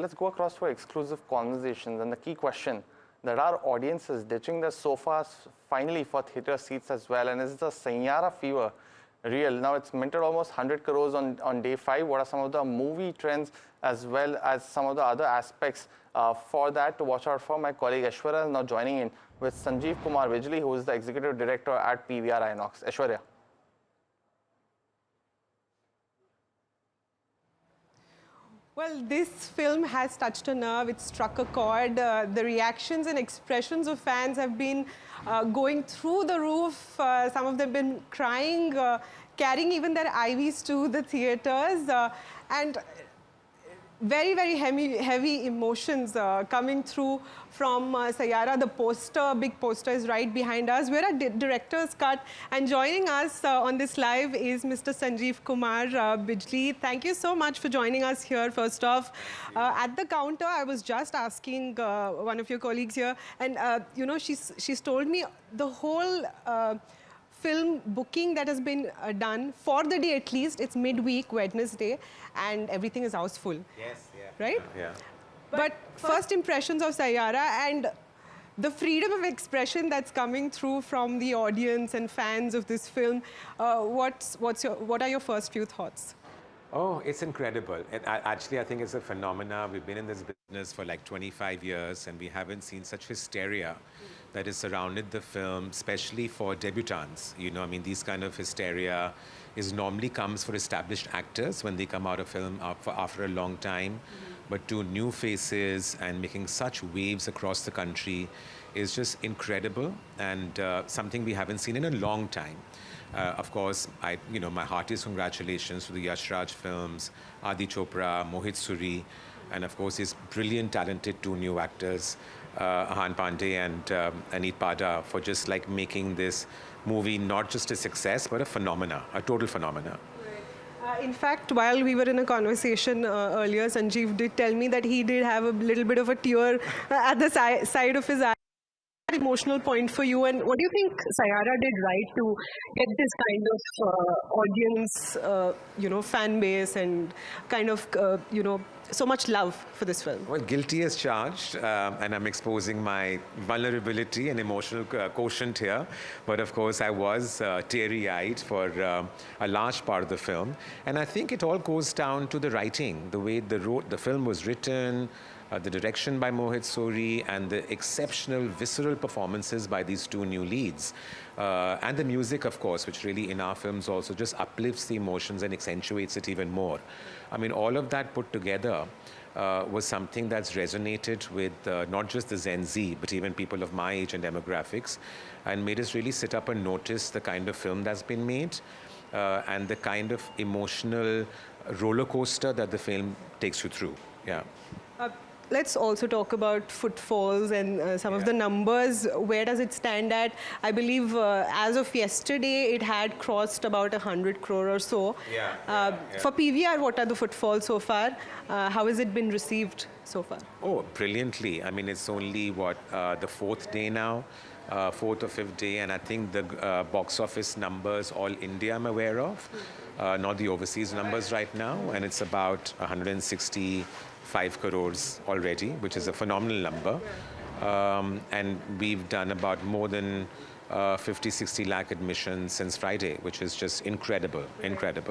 let's go across to exclusive conversations. And the key question that our audience is ditching their sofas finally for theater seats as well. And is the Saiyaara fever real? Now it's minted almost 100 crores on day 5. What are some of the movie trends as well as some of the other aspects for that to watch out for? My colleague Aishwarya is now joining in with Sanjiv Kumar Bijli, who is the executive director at PVR Inox. Aishwarya. Well, this film has touched a nerve. It struck a chord. The reactions and expressions of fans have been going through the roof. Some of them have been crying, carrying even their IVs to the theaters. And very, very heavy emotions coming through from Saiyaara. The poster, big poster is right behind us. We're at director's cut. And joining us on this live is Mr. Sanjiv Kumar Bijli. Thank you so much for joining us here, first off. At the counter, I was just asking one of your colleagues here, and you know, she's told me the whole film booking that has been done for the day, at least it's midweek Wednesday, and everything is houseful. Yes, yeah. Right? Yeah. But first impressions of Saiyaara and the freedom of expression that's coming through from the audience and fans of this film, what are your first few thoughts? Oh, it's incredible. Actually, I think it's a phenomena. We've been in this business for like 25 years, and we haven't seen such hysteria that has surrounded the film, especially for debutants. You know, I mean, these kind of hysteria normally comes for established actors when they come out of film after a long time. But to new faces and making such waves across the country is just incredible, and something we haven't seen in a long time. Of course, my heartiest congratulations to the Yash Raj films, Adi Chopra, Mohit Suri, and of course his brilliant, talented 2 new actors, Ahan Pandey and Aneet Pada, for just like making this movie not just a success, but a phenomena, a total phenomena. In fact, while we were in a conversation earlier, Sanjeev did tell me that he did have a little bit of a tear at the side of his eye. Emotional point for you, and what do you think Saiyaara did right to get this kind of audience, fan base, and kind of, so much love for this film? Well, guilty as charged, and I'm exposing my vulnerability and emotional quotient here. But of course, I was teary-eyed for a large part of the film, and I think it all goes down to the writing, the way the film was written. The direction by Mohit Suri, and the exceptional visceral performances by these 2 new leads. And the music, of course, which really in our films also just uplifts the emotions and accentuates it even more. I mean, all of that put together was something that's resonated with not just the Gen Z, but even people of my age and demographics, and made us really sit up and notice the kind of film that's been made and the kind of emotional roller coaster that the film takes you through. Yeah. Let's also talk about footfalls and some of the numbers. Where does it stand at? I believe as of yesterday, it had crossed about 100 crore or so. For PVR, what are the footfalls so far? How has it been received so far? Oh, brilliantly. I mean, it's only, the 4th day now, 4th or 5th day, and I think the box office numbers, all India I'm aware of, not the overseas numbers right now, and it's about 165 crores already, which is a phenomenal number. And we've done about more than 50-60 lakh admissions since Friday, which is just incredible,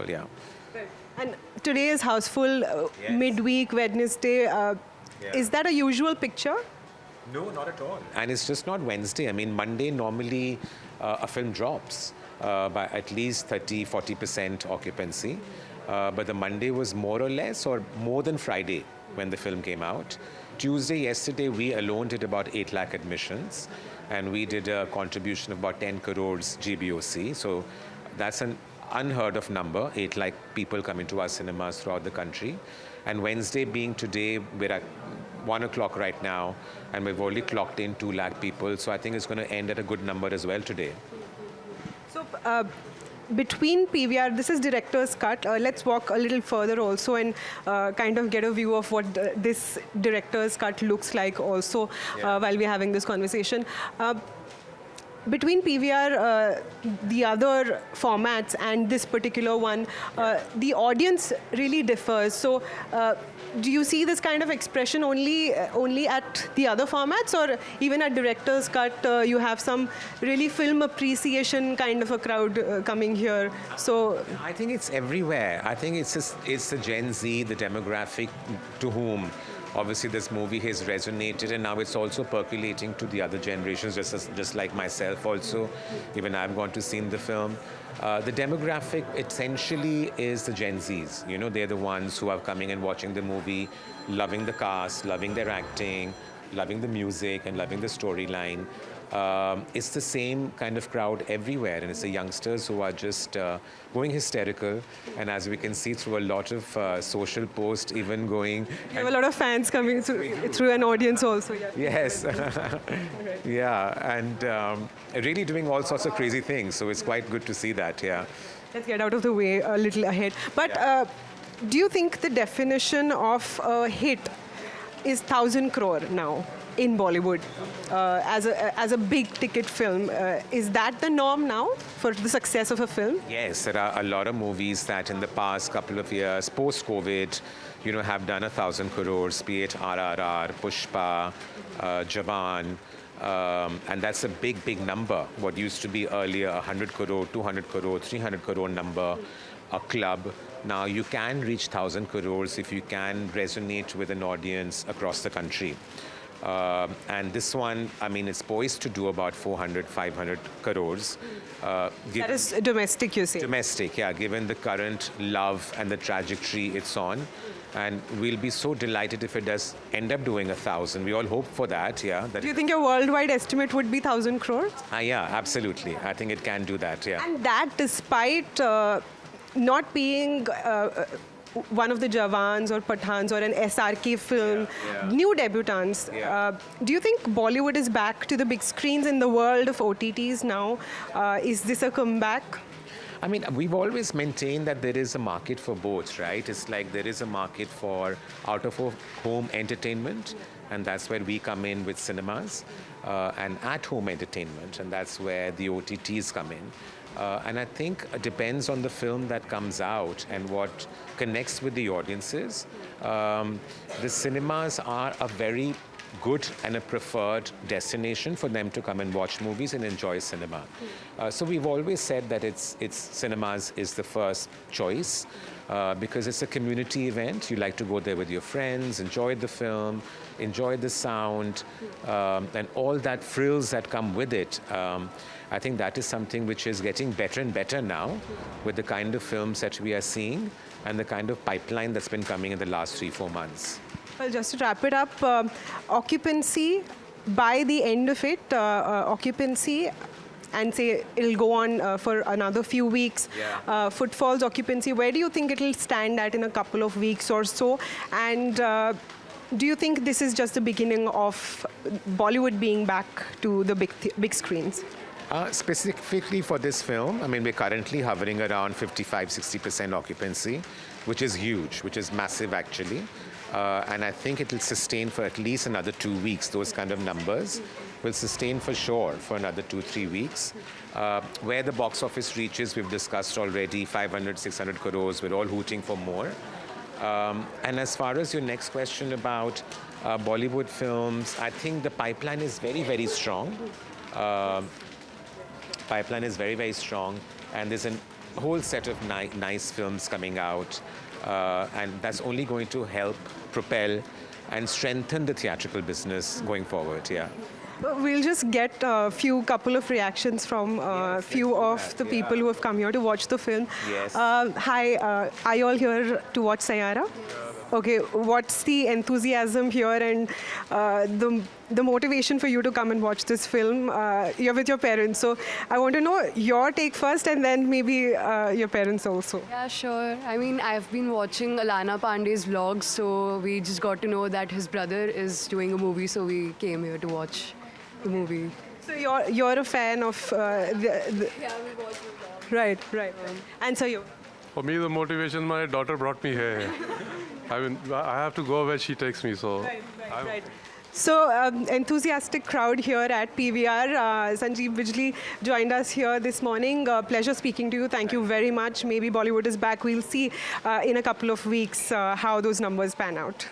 yeah. And today is houseful, midweek, Wednesday. Is that a usual picture? No, not at all. And it's just not Wednesday. I mean, Monday normally a film drops by at least 30-40% occupancy. But the Monday was more or less or more than Friday when the film came out. Tuesday, yesterday, we alone did about 8 lakh admissions, and we did a contribution of about 10 crores GBOC. So that's an unheard of number, 8 lakh people coming to our cinemas throughout the country. And Wednesday being today, we're at 1 o'clock right now, and we've already clocked in 2 lakh people. So I think it's going to end at a good number as well today. So between PVR, this is director's cut. Let's walk a little further also and kind of get a view of what this director's cut looks like also while we're having this conversation. between PVR, the other formats and this particular one, the audience really differs. So, do you see this kind of expression only at the other formats, or even at director's cut, you have some really film appreciation kind of a crowd coming here? So, I think it's everywhere. I think it's the Gen Z, the demographic to whom obviously this movie has resonated, and now it's also percolating to the other generations, just like myself also. Even I've gone to see the film. The demographic essentially is the Gen Zs. You know, they're the ones who are coming and watching the movie, loving the cast, loving their acting, loving the music, and loving the storyline. It's the same kind of crowd everywhere, and it's the youngsters who are just going hysterical. And as we can see through a lot of social posts, even going. You have a lot of fans coming through an audience also. Yeah. Yes. Yeah, and really doing all sorts of crazy things. So it's quite good to see that. Yeah. Let's get out of the way a little ahead. But do you think the definition of a hit is 1,000 crore now in Bollywood as a big ticket film? Is that the norm now for the success of a film? Yes, there are a lot of movies that in the past couple of years, post-COVID, you know, have done 1,000 crores, be it RRR, Pushpa, Jawan. And that's a big, big number. What used to be earlier 100 crore, 200 crore, 300 crore number, a club. Now you can reach 1,000 crores if you can resonate with an audience across the country. And this one, I mean, it's poised to do about 400, 500 crores. That is domestic, you say? Domestic, yeah, given the current love and the trajectory it's on. And we'll be so delighted if it does end up doing 1,000. We all hope for that, yeah. Do you think your worldwide estimate would be 1,000 crores? Yeah, absolutely. I think it can do that, yeah. And that despite not being one of the Jawans or Pathans or an SRK film, new debutants. Yeah. Do you think Bollywood is back to the big screens in the world of OTTs now? Is this a comeback? I mean, we've always maintained that there is a market for both, right? It's like there is a market for out-of-home entertainment, and that's where we come in with cinemas, and at-home entertainment, and that's where the OTTs come in. And I think it depends on the film that comes out and what connects with the audiences. The cinemas are a very good and a preferred destination for them to come and watch movies and enjoy cinema. So we've always said that it's cinemas is the first choice because it's a community event. You like to go there with your friends, enjoy the film, enjoy the sound, and all that frills that come with it. I think that is something which is getting better and better now with the kind of films that we are seeing and the kind of pipeline that's been coming in the last 3-4 months. Well, just to wrap it up, occupancy, by the end of it, occupancy, and say it'll go on for another few weeks, footfalls occupancy, where do you think it'll stand at in a couple of weeks or so? And do you think this is just the beginning of Bollywood being back to the big screens? Specifically for this film, I mean, we're currently hovering around 55-60% occupancy, which is huge, which is massive actually. And I think it will sustain for at least another 2 weeks. Those kind of numbers will sustain for sure for another 2-3 weeks. Where the box office reaches, we've discussed already, 500, 600 crores. We're all hooting for more. And as far as your next question about Bollywood films, I think the pipeline is very, very strong. Pipeline is very, very strong, and there's a whole set of nice films coming out, and that's only going to help propel and strengthen the theatrical business going forward, yeah. We'll just get a couple of reactions from a few of the people who have come here to watch the film. Yes. Hi, are you all here to watch Saiyaara? Okay, what's the enthusiasm here and the motivation for you to come and watch this film? You're with your parents, so I want to know your take first and then maybe your parents also. Yeah, sure. I mean, I've been watching Alana Pandey's vlogs, so we just got to know that his brother is doing a movie, so we came here to watch the movie. So you're a fan of Yeah, we watched the vlog. Right. And so you? For me, the motivation, my daughter brought me here. I mean, I have to go where she takes me, so. Right. So, enthusiastic crowd here at PVR. Sanjiv, Bijli joined us here this morning. Pleasure speaking to you. Thank you very much. Maybe Bollywood is back. We'll see in a couple of weeks how those numbers pan out.